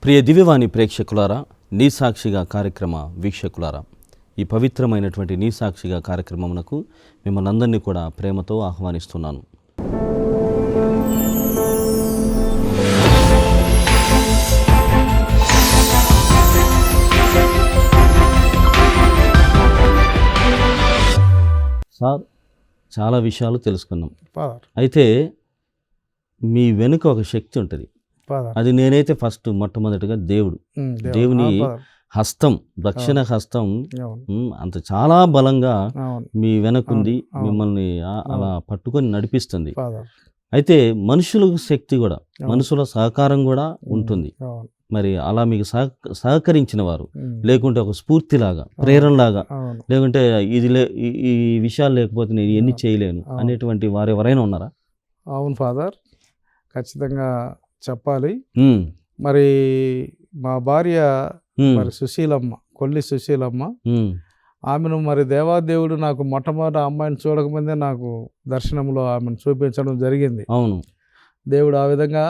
ప్రియ దివ్యవాణి ప్రేక్షకులారా, నీ సాక్షిగా కార్యక్రమ వీక్షకులారా, ఈ పవిత్రమైనటువంటి నీ సాక్షిగా కార్యక్రమమునకు మిమ్మల్ని అందరినీ కూడా ప్రేమతో ఆహ్వానిస్తున్నాను. సార్, చాలా విషయాలు తెలుసుకున్నాం. అయితే మీ వెనుక ఒక శక్తి ఉంటుంది. అది నేనైతే మొట్టమొదటిగా దేవుని హస్తం, దక్షిణ హస్తం అంత చాలా బలంగా మీ వెనకుంది, మిమ్మల్ని అలా పట్టుకొని నడిపిస్తుంది. అయితే మనుషుల శక్తి కూడా, మనుషుల సహకారం కూడా ఉంటుంది. మరి అలా మీకు సహకరించిన వారు, లేకుంటే ఒక స్ఫూర్తిలాగా, ప్రేరణలాగా, లేకుంటే ఈ విషయాలు లేకపోతే నేను ఎన్ని చేయలేను అనేటువంటి వారు ఎవరైనా ఉన్నారా? అవును ఫాదర్, ఖచ్చితంగా చెప్పాలి. మరి మా భార్య మరి సుశీలమ్మ, కొల్లి సుశీలమ్మ, ఆమెను మరి దేవాదేవుడు నాకు మొట్టమొదటి అమ్మాయిని చూడకముందే నాకు దర్శనంలో ఆమెను చూపించడం జరిగింది. అవును, దేవుడు ఆ విధంగా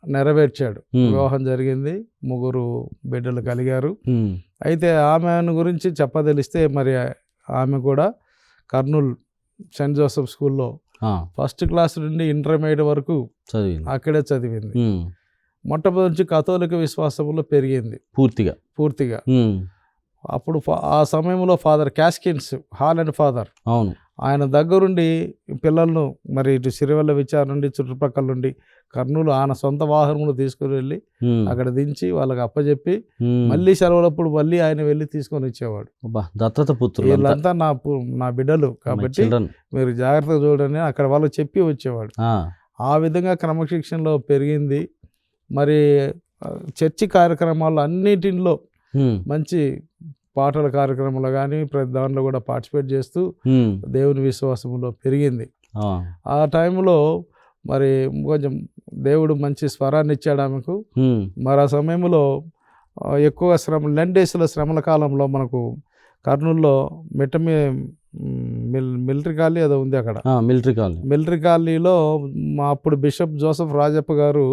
నెరవేర్చాడు. వివాహం జరిగింది, 3 బిడ్డలు కలిగారు. అయితే ఆమెను గురించి చెప్పదలిస్తే మరి ఆమె కూడా కర్నూలు సెయింట్ జోసెఫ్ స్కూల్లో ఫస్ట్ క్లాస్ నుండి ఇంటర్మీడియట్ వరకు అక్కడే చదివింది. మొట్టమొదటి నుంచి కథోలిక విశ్వాసంలో పెరిగింది పూర్తిగా. అప్పుడు ఆ సమయంలో ఫాదర్ క్యాస్కిన్స్, హాల్ అండ్ ఫాదర్, అవును, ఆయన దగ్గరుండి పిల్లలను మరి ఇటు సిరివెల్ల విచార నుండి చుట్టుపక్కల నుండి కర్నూలు ఆయన సొంత వాహనములు తీసుకుని వెళ్ళి అక్కడ దించి వాళ్ళకి అప్పచెప్పి మళ్ళీ సెలవులప్పుడు మళ్ళీ ఆయన వెళ్ళి తీసుకొని వచ్చేవాడు. దత్తత పుత్రులు వీళ్ళంతా నా బిడ్డలు కాబట్టి మీరు జాగ్రత్తగా చూడండి అక్కడ వాళ్ళకి చెప్పి వచ్చేవాడు. ఆ విధంగా క్రమశిక్షణలో పెరిగింది. మరి చర్చి కార్యక్రమాలు అన్నిటిలో మంచి పాటల కార్యక్రమాలు కానీ ప్రతి దాంట్లో కూడా పార్టిసిపేట్ చేస్తూ దేవుని విశ్వాసంలో పెరిగింది. ఆ టైంలో మరి కొంచెం దేవుడు మంచి స్వరాన్ని ఇచ్చాడు ఆమెకు. మరి ఆ సమయంలో ఎక్కువ లెంట్ డేస్లో శ్రమల కాలంలో మనకు కర్నూలులో మిలిటరీ కాలనీ ఏదో ఉంది, అక్కడ మిలిటరీ కాలనీలో మా అప్పుడు బిషప్ జోసెఫ్ రాజప్ప గారు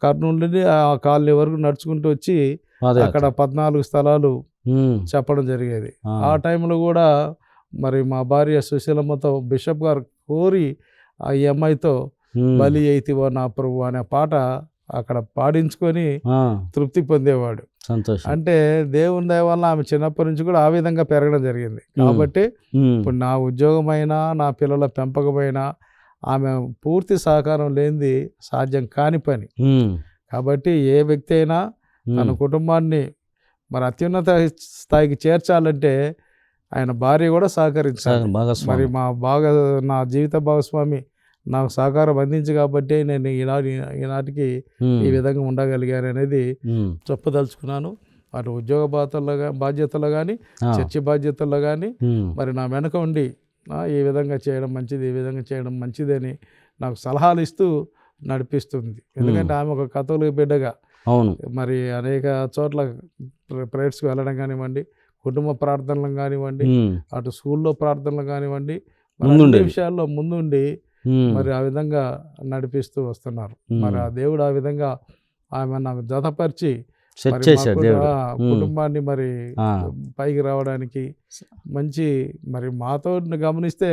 కర్నూలు నుండి ఆ కాలనీ వరకు నడుచుకుంటూ వచ్చి అక్కడ 14 స్థలాలు చెప్పడం జరిగేది. ఆ టైంలో కూడా మరి మా భార్య సుశీలమ్మతో బిషప్ గారు కోరి ఈ అమ్మాయితో బలి అయితివో నా ప్రభు అనే పాట అక్కడ పాడించుకొని తృప్తి పొందేవాడు. అంటే దేవుని దయ వల్ల ఆమె చిన్నప్పటి నుంచి కూడా ఆ విధంగా పెరగడం జరిగింది. కాబట్టి ఇప్పుడు నా ఉద్యోగమైనా నా పిల్లల పెంపకమైనా ఆమె పూర్తి సహకారం లేనిది సాధ్యం కాని పని. కాబట్టి ఏ వ్యక్తి అయినా తన కుటుంబాన్ని మరి అత్యున్నత స్థాయికి చేర్చాలంటే ఆయన భార్య కూడా సహకరించాలి. మరి నా జీవిత భాగస్వామి నాకు సహకారం అందించి కాబట్టి నేను ఈనాటికి ఈ విధంగా ఉండగలిగాను అనేది చెప్పదలుచుకున్నాను. అటు ఉద్యోగ బాధ్యతలు కానీ, చర్చి బాధ్యతల్లో కానీ మరి నా వెనక ఉండి ఈ విధంగా చేయడం మంచిది, ఈ విధంగా చేయడం మంచిది అని నాకు సలహాలు ఇస్తూ నడిపిస్తుంది. ఎందుకంటే ఆమె ఒక కథోలిక బిడ్డగా మరి అనేక చోట్ల ప్రేయర్స్కి వెళ్ళడం కానివ్వండి, కుటుంబ ప్రార్థనలు కానివ్వండి, అటు స్కూల్లో ప్రార్థనలు కానివ్వండి, అన్ని విషయాల్లో ముందుండి మరి ఆ విధంగా నడిపిస్తూ వస్తున్నారు. మరి ఆ దేవుడు ఆ విధంగా ఆమె నాకు జతపరిచి కుటుంబాన్ని మరి పైకి రావడానికి మంచి మరి మాతో గమనిస్తే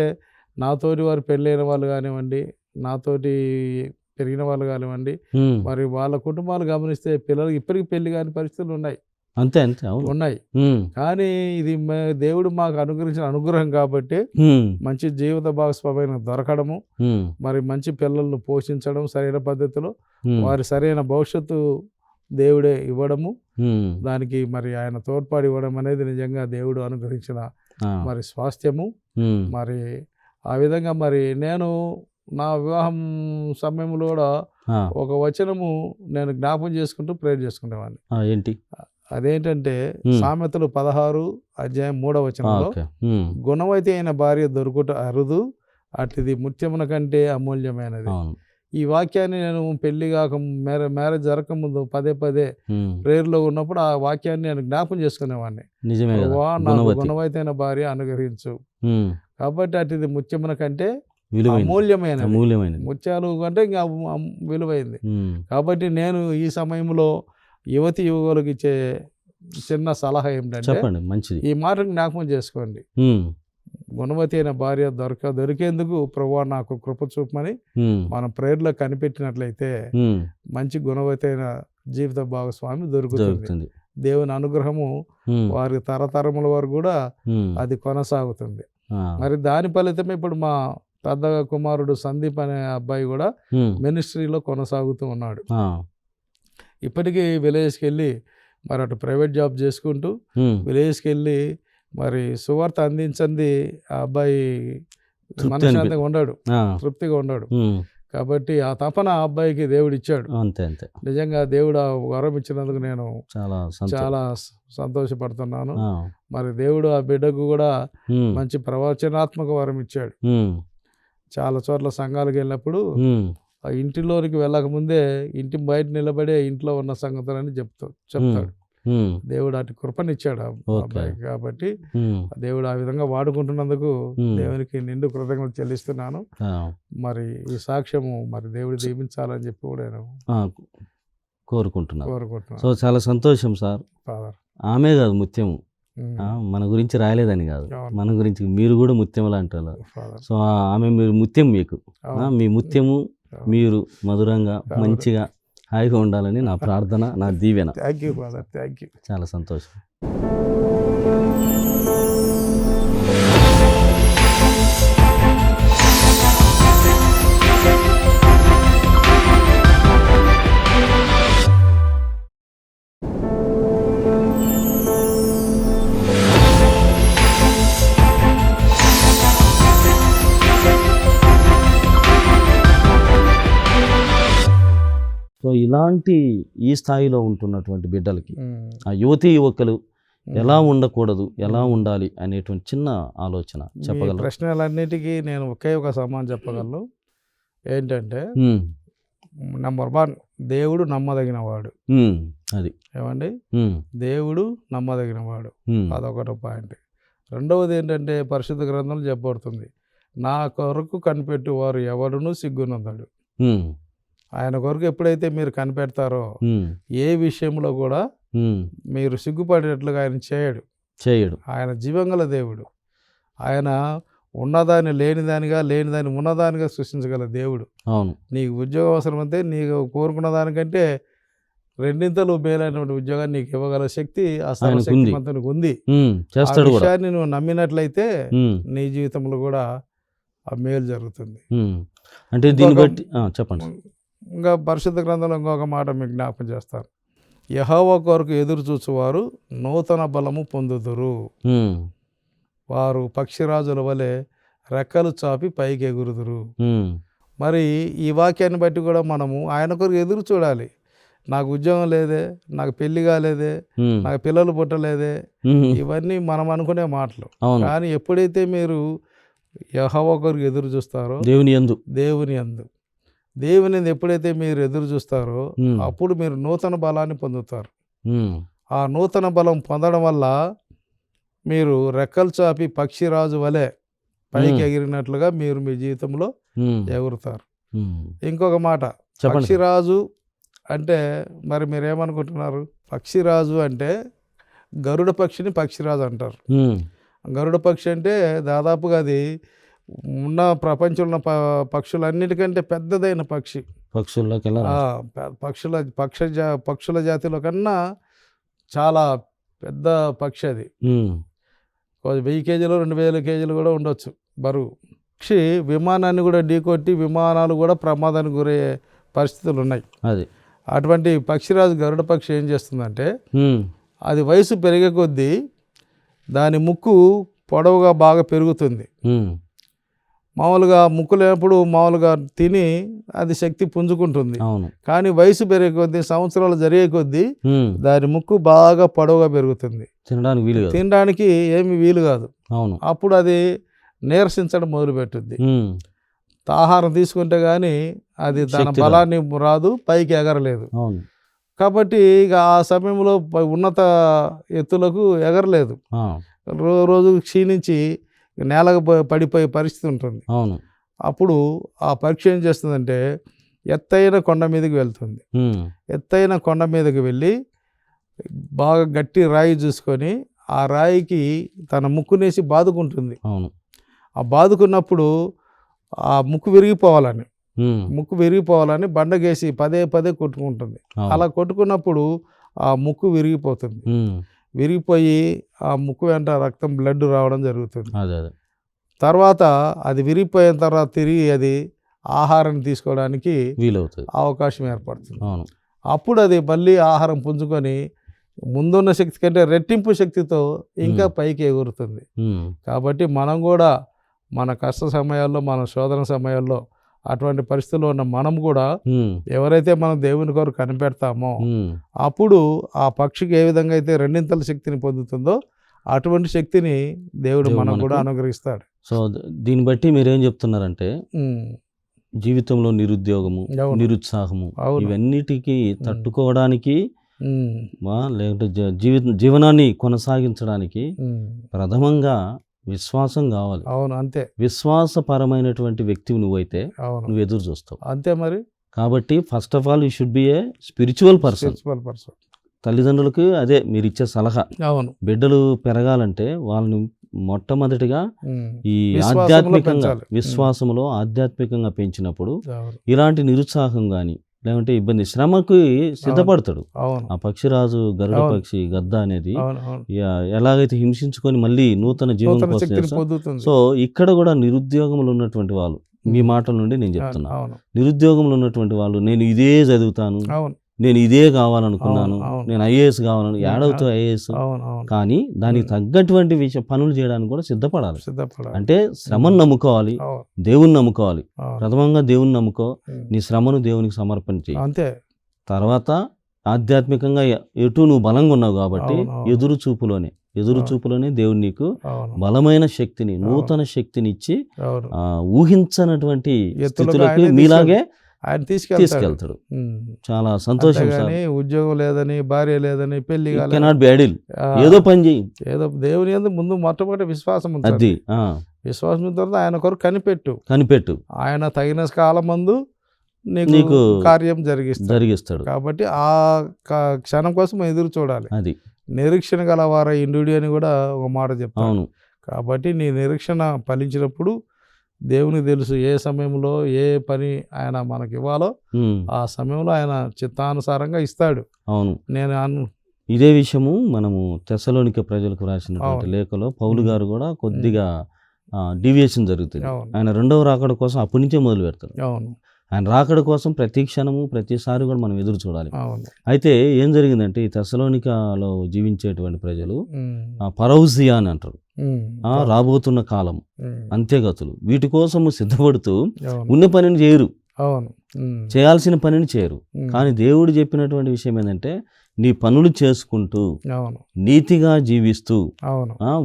నాతోటి వారు పెళ్ళైన వాళ్ళు కానివ్వండి, నాతోటి పెరిగిన వాళ్ళు కానివ్వండి, మరి వాళ్ళ కుటుంబాలు గమనిస్తే పిల్లలకి ఇప్పటికీ పెళ్లి కాని పరిస్థితులు ఉన్నాయి. అంతే ఉన్నాయి. కానీ ఇది దేవుడు మాకు అనుగ్రహించిన అనుగ్రహం కాబట్టి మంచి జీవిత భాగస్వామ్యం దొరకడము, మరి మంచి పిల్లలను పోషించడం సరైన పద్ధతిలో, వారి సరైన భవిష్యత్తు దేవుడే ఇవ్వడము, దానికి మరి ఆయన తోడ్పాటు ఇవ్వడం అనేది నిజంగా దేవుడు అనుగ్రహించిన మరి స్వాస్థ్యము. మరి ఆ విధంగా మరి నేను నా వివాహం సమయంలో కూడా ఒక వచనము నేను జ్ఞాపకం చేసుకుంటూ ప్రేయర్ చేసుకునేవాడిని. ఏంటి అదేంటంటే సామెతలు 16:3 వచనంలో, గుణవతి అయిన భార్య దొరుకుట అరుదు, అటుది ముత్యమున కంటే అమూల్యమైనది. ఈ వాక్యాన్ని నేను పెళ్లి కాక మ్యారేజ్ జరగకముందు పదే ప్రేయర్లో ఉన్నప్పుడు ఆ వాక్యాన్ని నేను జ్ఞాపకం చేసుకునేవాడిని. నాకు గుణవతి అయిన భార్య అనుగ్రహించు, కాబట్టి అటుది ముత్యమున కంటే అమూల్యమైనది. ముత్యాలు అంటే ఇంకా విలువైంది. కాబట్టి నేను ఈ సమయంలో యువతి యువకులకు ఇచ్చే చిన్న సలహా ఏమిటంటే, చెప్పండి, మంచిది. ఈ మాట జ్ఞాపకం చేసుకోండి. గుణవతి అయిన భార్య దొరికేందుకు ప్రభువా నాకు కృప చూపమని మనం ప్రేయర్లో కనిపెట్టినట్లయితే మంచి గుణవతి అయిన జీవిత భాగస్వామి దొరుకుతుంది. దేవుని అనుగ్రహము వారి తరతరముల వరకు కూడా అది కొనసాగుతుంది. మరి దాని ఫలితమే ఇప్పుడు మా పెద్ద కుమారుడు సందీప్ అనే అబ్బాయి కూడా మినిస్ట్రీలో కొనసాగుతూ ఉన్నాడు. ఇప్పటికీ విలేజ్కి వెళ్ళి మరి అటు ప్రైవేట్ జాబ్ చేసుకుంటూ విలేజ్కి వెళ్ళి మరి సువార్త అందించింది ఆ అబ్బాయి మనశ్శాంతిగా ఉన్నాడు, తృప్తిగా ఉన్నాడు. కాబట్టి ఆ తపన ఆ అబ్బాయికి దేవుడు ఇచ్చాడు. అంతే అంతే. నిజంగా దేవుడు ఆ వరం ఇచ్చినందుకు నేను చాలా సంతోషపడుతున్నాను. మరి దేవుడు ఆ బిడ్డకు కూడా మంచి ప్రవచనాత్మక వరం ఇచ్చాడు. చాలా చోట్ల సంఘాలకు వెళ్ళినప్పుడు ఆ ఇంటిలోనికి వెళ్ళక ముందే ఇంటి బయట నిలబడే ఇంట్లో ఉన్న సంగతులని చెప్తాడు. దేవుడు అటు కృపనిచ్చాడు అబ్బాయికి. కాబట్టి దేవుడు ఆ విధంగా వాడుకుంటున్నందుకు దేవునికి నిండు కృతజ్ఞతలు చెల్లిస్తున్నాను. మరి ఈ సాక్ష్యము మరి దేవుడు దీవించాలని చెప్పి కూడా నేను కోరుకుంటున్నాను. సో చాలా సంతోషం సార్. ఆమె కాదు ముత్యము, మన గురించి రాయలేదని కాదు, మన గురించి మీరు కూడా ముత్యం లాంటి. సో ఆమె మీరు ముత్యం, మీకు మీ ముత్యము మీరు మధురంగా మంచిగా హాయిగా ఉండాలని నా ప్రార్థన, నా దీవెన. Thank you father, thank you. చాలా సంతోషం. సో ఇలాంటి ఈ స్థాయిలో ఉంటున్నటువంటి బిడ్డలకి ఆ యువతీ యువకులు ఎలా ఉండకూడదు, ఎలా ఉండాలి అనేటువంటి చిన్న ఆలోచన చెప్పగలరు? ప్రశ్నలన్నిటికీ నేను ఒకే ఒక సమాధానం చెప్పగలను. ఏంటంటే, నెంబర్ 1 దేవుడు నమ్మదగినవాడు. అది ఏమండి, దేవుడు నమ్మదగినవాడు, అదొకటి పాయింట్. రెండవది ఏంటంటే, పరిశుద్ధ గ్రంథంలో చెప్పబడుతుంది, నా కొరకు కనిపెట్టు వారు ఎవడును సిగ్గునందడు. ఆయన కొరకు ఎప్పుడైతే మీరు కనిపెడతారో ఏ విషయంలో కూడా మీరు సిగ్గుపడేట్లుగా ఆయన చేయడు. ఆయన జీవంగల దేవుడు. ఆయన ఉన్నదాన్ని లేనిదానిగా, లేనిదాన్ని ఉన్నదానిగా సృష్టించగల దేవుడు. నీకు ఉద్యోగం అవసరం అయితే నీకు కోరుకున్న దానికంటే 2 మేలైనటువంటి ఉద్యోగాన్ని నీకు ఇవ్వగల శక్తి ఆ సర్వశక్తిమంతునికి ఉంది. ఆ విషయాన్ని నువ్వు నమ్మినట్లయితే నీ జీవితంలో కూడా ఆ మేలు జరుగుతుంది. అంటే దీన్ని బట్టి చెప్పండి. ఇంకా పరిశుద్ధ గ్రంథంలో ఇంకొక మాట మీకు జ్ఞాపకం చేస్తాను. యెహోవా కొరకు ఎదురు చూచువారు నూతన బలము పొందుదురు. వారు పక్షిరాజుల వలె రెక్కలు చాపి పైకి ఎగురుదురు. మరి ఈ వాక్యాన్ని బట్టి కూడా మనము ఆయన కొరకు ఎదురు చూడాలి. నాకు ఉద్యోగం లేదే, నాకు పెళ్లి కాలేదే, నాకు పిల్లలు పుట్టలేదే, ఇవన్నీ మనం అనుకునే మాటలు. కానీ ఎప్పుడైతే మీరు యెహోవా కొరకు ఎదురు చూస్తారో, దేవుని ఎప్పుడైతే మీరు ఎదురు చూస్తారో అప్పుడు మీరు నూతన బలాన్ని పొందుతారు. ఆ నూతన బలం పొందడం వల్ల మీరు రెక్కలు చాపి పక్షిరాజు వలె పైకి ఎగిరినట్లుగా మీరు మీ జీవితంలో ఎగురుతారు. ఇంకొక మాట, పక్షిరాజు అంటే మరి మీరేమనుకుంటున్నారు? పక్షిరాజు అంటే గరుడ పక్షిని పక్షిరాజు అంటారు. గరుడ పక్షి అంటే దాదాపుగా అది ఉన్న ప్రపంచంలో పక్షులన్నిటికంటే పెద్దదైన పక్షి. పక్షుల జాతిలో కన్నా చాలా పెద్ద పక్షి అది. 1000 కేజీలు 2000 కేజీలు కూడా ఉండొచ్చు బరువు. పక్షి విమానాన్ని కూడా ఢీకొట్టి విమానాలు కూడా ప్రమాదానికి గురయ్యే పరిస్థితులు ఉన్నాయి. అటువంటి పక్షిరాజు గరుడ పక్షి ఏం చేస్తుందంటే, అది వయసు పెరిగే కొద్దీ దాని ముక్కు పొడవుగా బాగా పెరుగుతుంది. మామూలుగా ముక్కు లేనప్పుడు మామూలుగా తిని అది శక్తి పుంజుకుంటుంది. కానీ వయసు పెరిగే కొద్దీ, సంవత్సరాలు జరిగే కొద్దీ దాని ముక్కు బాగా పొడవుగా పెరుగుతుంది. తినడానికి ఏమి వీలు కాదు. అప్పుడు అది నీరసించడం మొదలుపెట్టుద్ది. ఆహారం తీసుకుంటే కానీ అది తన బలాన్ని రాదు, పైకి ఎగరలేదు. కాబట్టి ఇక ఆ సమయంలో ఉన్నత ఎత్తులకు ఎగరలేదు. రోజు క్షీణించి నేలకు పడిపోయే పరిస్థితి ఉంటుంది. అప్పుడు ఆ పక్షి ఏం చేస్తుందంటే ఎత్తైన కొండ మీదకి వెళ్తుంది. ఎత్తైన కొండ మీదకి వెళ్ళి బాగా గట్టి రాయి చూసుకొని ఆ రాయికి తన ముక్కునేసి బాదుకుంటుంది. అవును. ఆ బాదుకున్నప్పుడు ఆ ముక్కు విరిగిపోవాలని బండగేసి పదే కొట్టుకుంటుంది. అలా కొట్టుకున్నప్పుడు ఆ ముక్కు విరిగిపోతుంది. విరిగిపోయి ఆ ముక్కు వెంట రక్తం బ్లడ్ రావడం జరుగుతుంది. తర్వాత అది విరిగిపోయిన తర్వాత తిరిగి అది ఆహారం తీసుకోవడానికి వీలవుతుంది, అవకాశం ఏర్పడుతుంది. అప్పుడు అది మళ్ళీ ఆహారం పుంజుకొని ముందున్న శక్తి కంటే రెట్టింపు శక్తితో ఇంకా పైకి ఎగురుతుంది. కాబట్టి మనం కూడా మన కష్ట సమయాల్లో, మన శోధన సమయాల్లో, అటువంటి పరిస్థితుల్లో ఉన్న మనం కూడా ఎవరైతే మనం దేవుని కొరకు కనిపెడతామో అప్పుడు ఆ పక్షికి ఏ విధంగా అయితే రెండింతల శక్తిని పొందుతుందో అటువంటి శక్తిని దేవుడు మనం కూడా అనుగ్రహిస్తాడు. సో దీన్ని బట్టి మీరేం చెప్తున్నారంటే జీవితంలో నిరుద్యోగము, నిరుత్సాహము, ఇవన్నిటికీ తట్టుకోవడానికి లేకుంటే జీవనాన్ని కొనసాగించడానికి ప్రథమంగా విశ్వాసం కావాలి. అవును, అంతే. విశ్వాసపరమైనటువంటి వ్యక్తివి నువ్వైతే నువ్వు ఎదురు చూస్తావు, అంతే మరి. కాబట్టి first of all you should be a spiritual person. తల్లిదండ్రులకు అదే మీరు ఇచ్చే సలహా. అవును, బిడ్డలు పెరగాలంటే వాళ్ళని మొట్టమొదటిగా ఈ ఆధ్యాత్మికంగా విశ్వాసంలో ఆధ్యాత్మికంగా పెంచినప్పుడు ఇలాంటి నిరుత్సాహం కానీ లేకుంటే ఇబ్బంది, శ్రమకు సిద్ధపడతాడు. ఆ పక్షిరాజు, గరుడ పక్షి, గద్ద అనేది ఎలాగైతే హింసించుకొని మళ్ళీ నూతన జీవనం కోసం. సో ఇక్కడ కూడా నిరుద్యోగంలో ఉన్నటువంటి వాళ్ళు, మీ మాటల నుండి నేను చెప్తున్నా, నిరుద్యోగంలో ఉన్నటువంటి వాళ్ళు నేను ఇదే చదువుతాను, నేను ఇదే కావాలనుకున్నాను, నేను ఐఏఎస్ కావాలను, ఏడవుతూ ఐఏఎస్, కానీ దానికి తగ్గటువంటి పనులు చేయడానికి కూడా సిద్ధపడాలి. అంటే శ్రమను నమ్ముకోవాలి, దేవుని నమ్ముకోవాలి. ప్రథమంగా దేవుని నమ్ముకో, నీ శ్రమను దేవునికి సమర్పణ చేయి. అంతే. తర్వాత ఆధ్యాత్మికంగా ఎటు నువ్వు బలంగా ఉన్నావు కాబట్టి ఎదురు చూపులోనే దేవుడు నీకు బలమైన శక్తిని, నూతన శక్తిని ఇచ్చి ఊహించనటువంటి స్థితిలోకి మీలాగే ఆయన తీసుకెళ్తాడు. చాలా సంతోషం. ఉద్యోగం లేదని, భార్య లేదని, పెళ్లి ఏదో పని చేయి, ఏదో దేవుని యందు ముందు మొట్టమొదటి విశ్వాసం ఉంది. విశ్వాసం తర్వాత ఆయన కొరకు కనిపెట్టు. ఆయన తగిన కాలం మందు నీకు కార్యం జరిగిస్తాడు. కాబట్టి ఆ క్షణం కోసం ఎదురు చూడాలి. అది నిరీక్షణ గల వారు ఇండుడి అని కూడా ఒక మాట చెప్తాను. కాబట్టి నీ నిరీక్షణ ఫలించినప్పుడు దేవునికి తెలుసు ఏ సమయంలో ఏ పని ఆయన మనకి ఇవ్వాలో ఆ సమయంలో ఆయన చిత్తానుసారంగా ఇస్తాడు. అవును, నేను ఇదే విషయము మనము తెస్సలోనికే ప్రజలకు రాసినటువంటి లేఖలో పౌలు గారు కూడా కొద్దిగా డీవియేషన్ జరుగుతుంది. ఆయన రెండవ రాకడ కోసం అప్పటి నుంచే మొదలు పెడతారు. ఆయన రాకడ కోసం ప్రతి క్షణము ప్రతిసారి కూడా మనం ఎదురు చూడాలి. అయితే ఏం జరిగిందంటే ఈ తెస్సలోనికలో జీవించేటువంటి ప్రజలు పరౌసియా అని అంటారు, రాబోతున్న కాలం, అంత్యగతులు, వీటి కోసము సిద్ధపడుతూ ఉన్న పనిని చేయరు, చేయాల్సిన పనిని చేయరు. కానీ దేవుడు చెప్పినటువంటి విషయం ఏంటంటే నీ పనులు చేసుకుంటూ నీతిగా జీవిస్తూ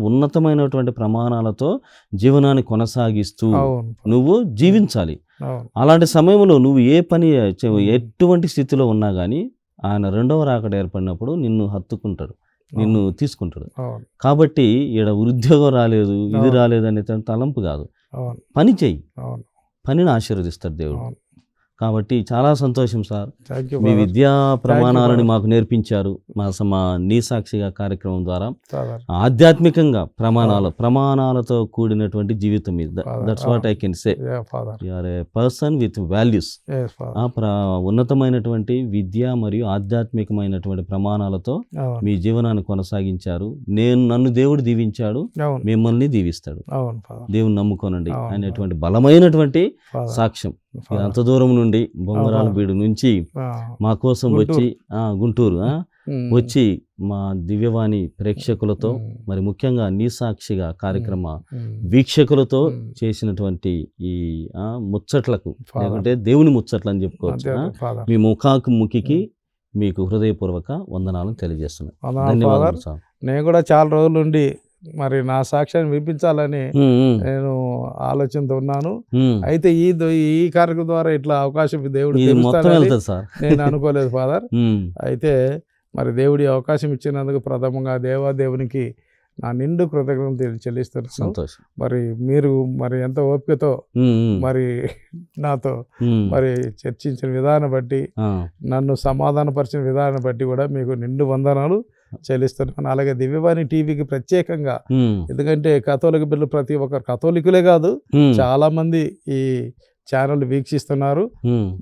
ఉన్నతమైనటువంటి ప్రమాణాలతో జీవనాన్ని కొనసాగిస్తూ నువ్వు జీవించాలి. అలాంటి సమయంలో నువ్వు ఏ పని ఎటువంటి స్థితిలో ఉన్నా కానీ ఆయన రెండవ రాకడ ఏర్పడినప్పుడు నిన్ను హత్తుకుంటాడు, నిన్ను తీసుకుంటాడు. కాబట్టి ఈడ ఉద్యోగం రాలేదు, ఇది రాలేదు అనే తలంపు కాదు, పని చెయ్యి, పనిని ఆశీర్వదిస్తాడు దేవుడు. కాబట్టి చాలా సంతోషం సార్, మీ విద్యా ప్రమాణాలను మాకు నేర్పించారు. మా నీ సాక్షిగా కార్యక్రమం ద్వారా ఆధ్యాత్మికంగా ప్రమాణాలతో కూడినటువంటి జీవితం ఇది. That's what I can say. You are a person with values. ఉన్నతమైనటువంటి విద్య మరియు ఆధ్యాత్మికమైనటువంటి ప్రమాణాలతో మీ జీవనాన్ని కొనసాగించారు. నన్ను దేవుడు దీవించాడు, మిమ్మల్ని దీవిస్తాడు. దేవుని నమ్ముకోనండి అనేటువంటి బలమైనటువంటి సాక్ష్యం. అంత దూరం నుండి బొమ్మరాల బీడు నుంచి మా కోసం వచ్చి గుంటూరు వచ్చి మా దివ్యవాణి ప్రేక్షకులతో, మరి ముఖ్యంగా నీ సాక్షిగా కార్యక్రమ వీక్షకులతో చేసినటువంటి ఈ ముచ్చట్లకు, లేకుంటే దేవుని ముచ్చట్లు అని చెప్పుకోవచ్చు, మీ ముఖాముఖికి మీకు హృదయపూర్వక వందనాలను తెలియజేస్తున్నాను. ధన్యవాదాలు సార్. నేను కూడా చాలా రోజుల నుండి మరి నా సాక్ష్యాన్ని వినిపించాలని నేను ఆలోచనతో ఉన్నాను. అయితే ఈ కార్యక్రమం ద్వారా ఇట్లా అవకాశం దేవుడు నేను అనుకోలేదు ఫాదర్. అయితే మరి దేవుడి అవకాశం ఇచ్చినందుకు ప్రథమంగా దేవునికి నా నిండు కృతజ్ఞతలు చెల్లిస్తున్నాను. సంతోషం. మరి మీరు మరి ఎంత ఓపికతో మరి నాతో మరి చర్చించిన విధానం బట్టి, నన్ను సమాధానపరిచిన విధానం బట్టి కూడా మీకు నిండు వందనాలు చెల్లిస్తున్నాను. అలాగే దివ్యవాణి టీవీకి ప్రత్యేకంగా, ఎందుకంటే కథోలిక బిడ్డలు ప్రతి ఒక్కరు కథోలికులే కాదు, చాలా మంది ఈ ఛానల్ వీక్షిస్తున్నారు.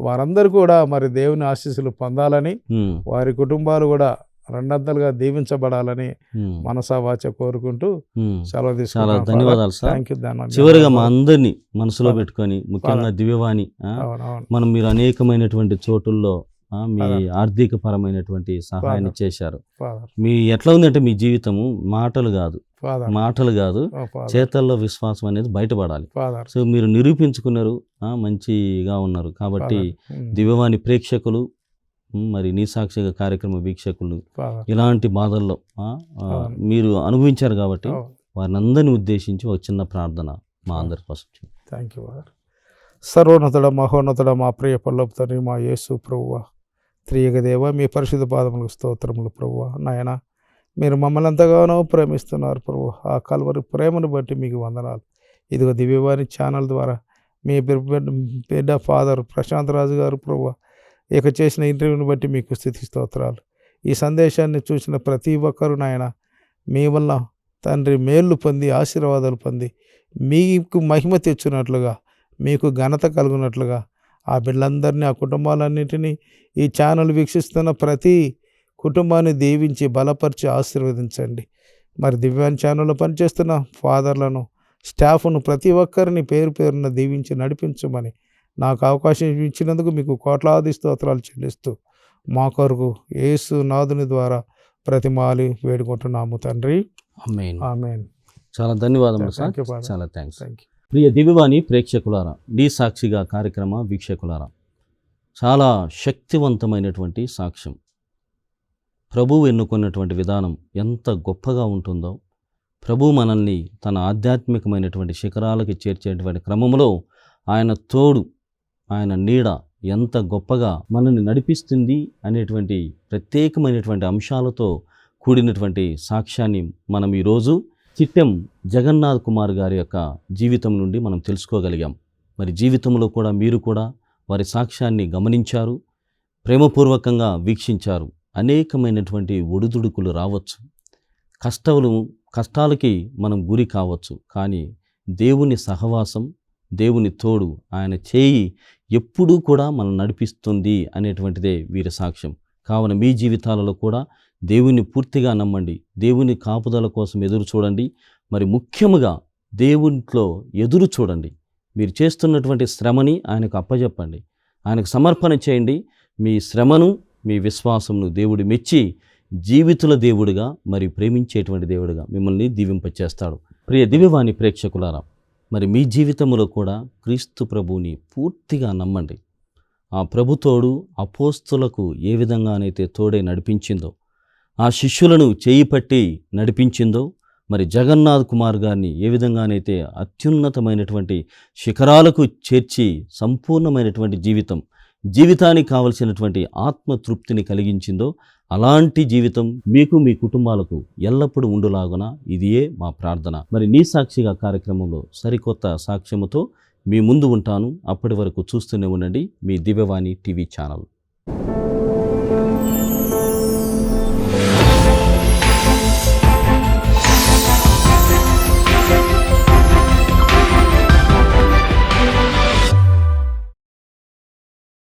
వారందరూ కూడా మరి దేవుని ఆశీస్సులు పొందాలని, వారి కుటుంబాలు కూడా రెండంతలుగా దీవించబడాలని మనసా వాచ కోరుకుంటూ సెలవు తీసుకుంటాను. చాలా ధన్యవాదాలు సార్. Thank you. చివరిగా మా అందరినీ మనసులో పెట్టుకొని, ముఖ్యంగా దివ్యవాణి మనం మీరు అనేకమైనటువంటి చోటుల్లో మీ ఆర్థిక పరమైనటువంటి సహాయాన్ని చేశారు. మీ ఎట్లా ఉందంటే మీ జీవితము మాటలు కాదు, చేతల్లో విశ్వాసం అనేది బయటపడాలి. సో మీరు నిరూపించుకున్నారు, మంచిగా ఉన్నారు. కాబట్టి దివ్యవాణి ప్రేక్షకులు, మరి నీ సాక్షిగా కార్యక్రమ వీక్షకులు ఇలాంటి బాధల్లో మీరు అనుభవించారు కాబట్టి వారిని అందరినీ ఉద్దేశించి ఒక చిన్న ప్రార్థన మా అందరి కోసం. Thank you. సర్వోన్నతుడ, మహోన్నతుడ, మా ప్రియ పల్లపు తండ్రి, మా యేసు ప్రభువా, త్రియక దేవ, మీ పరిశుద్ధ పాదములకు స్తోత్రములు ప్రభువా. నాయన, మీరు మమ్మల్ని ఎంతగానో ప్రేమిస్తున్నారు ప్రభు. ఆ కల్వరి ప్రేమను బట్టి మీకు వందనాలు. ఇదిగో దివ్యవాణి ఛానల్ ద్వారా మీ బిడ్డ ఫాదర్ ప్రశాంత్ రాజు గారు ప్రభు ఇక చేసిన ఇంటర్వ్యూని బట్టి మీకు స్తుతి స్తోత్రాలు. ఈ సందేశాన్ని చూసిన ప్రతి ఒక్కరు నాయన, మీ వల్ల తండ్రి మేళ్ళు పొంది, ఆశీర్వాదాలు పొంది, మీకు మహిమ తెచ్చినట్లుగా, మీకు ఘనత కలుగునట్లుగా ఆ బిడ్డలందరినీ, ఆ కుటుంబాలన్నింటినీ, ఈ ఛానల్ వీక్షిస్తున్న ప్రతి కుటుంబాన్ని దీవించి బలపరిచి ఆశీర్వదించండి. మరి దివ్యాన్ ఛానల్లో పనిచేస్తున్న ఫాదర్లను, స్టాఫ్ను ప్రతి ఒక్కరిని పేరు పేరున దీవించి నడిపించమని నాకు అవకాశం ఇచ్చినందుకు మీకు కోట్లాది స్తోత్రాలు చెల్లిస్తూ మా కొరకు యేసు నాథుని ద్వారా ప్రతిమాలి వేడుకుంటున్నాము తండ్రి. ఆమేన్. ఆమేన్. చాలా ధన్యవాదములు సార్. చాలా థ్యాంక్స్. ప్రియ దివ్యవాణి ప్రేక్షకులారా, నీ సాక్షిగా కార్యక్రమ వీక్షకులారా, చాలా శక్తివంతమైనటువంటి సాక్ష్యం. ప్రభువు ఎన్నుకున్నటువంటి విధానం ఎంత గొప్పగా ఉంటుందో, ప్రభు మనల్ని తన ఆధ్యాత్మికమైనటువంటి శిఖరాలకి చేర్చేటువంటి క్రమంలో ఆయన తోడు, ఆయన నీడ ఎంత గొప్పగా మనల్ని నడిపిస్తుంది అనేటువంటి ప్రత్యేకమైనటువంటి అంశాలతో కూడినటువంటి సాక్ష్యాన్ని మనం ఈరోజు చిట్టెం జగన్నాథ్ కుమార్ గారి యొక్క జీవితం నుండి మనం తెలుసుకోగలిగాం. మరి జీవితంలో కూడా మీరు కూడా వారి సాక్ష్యాన్ని గమనించారు, ప్రేమపూర్వకంగా వీక్షించారు. అనేకమైనటువంటి ఒడిదుడుకులు రావచ్చు, కష్టాలకి మనం గురి కావచ్చు, కానీ దేవుని సహవాసం, దేవుని తోడు, ఆయన చేయి ఎప్పుడూ కూడా మనం నడిపిస్తుంది అనేటువంటిదే వీరి సాక్ష్యం. కావున మీ జీవితాలలో కూడా దేవుని పూర్తిగా నమ్మండి, దేవుని కాపుదల కోసం ఎదురు చూడండి. మరి ముఖ్యముగా దేవునిలో ఎదురు చూడండి. మీరు చేస్తున్నటువంటి శ్రమని ఆయనకు అప్పజెప్పండి, ఆయనకు సమర్పణ చేయండి. మీ శ్రమను, మీ విశ్వాసమును దేవుడు మెచ్చి జీవితుల దేవుడిగా, మరి ప్రేమించేటువంటి దేవుడిగా మిమ్మల్ని దీవింపచేస్తాడు. ప్రియ దివ్యవాణి ప్రేక్షకులారా, మరి మీ జీవితంలో కూడా క్రీస్తు ప్రభువుని పూర్తిగా నమ్మండి. ఆ ప్రభుతోడు అపోస్తులకు ఏ విధంగానైతే తోడై నడిపించిందో, ఆ శిష్యులను చేయి పట్టి నడిపించిందో, మరి జగన్నాథ్ కుమార్ గారిని ఏ విధంగానైతే అత్యున్నతమైనటువంటి శిఖరాలకు చేర్చి సంపూర్ణమైనటువంటి జీవితానికి కావలసినటువంటి ఆత్మతృప్తిని కలిగించిందో, అలాంటి జీవితం మీకు, మీ కుటుంబాలకు ఎల్లప్పుడూ ఉండులాగున ఇదియే మా ప్రార్థన. మరి నీ సాక్షిగా కార్యక్రమంలో సరికొత్త సాక్ష్యముతో మీ ముందు ఉంటాను. అప్పటి వరకు చూస్తూనే ఉండండి మీ దివ్యవాణి టీవీ ఛానల్.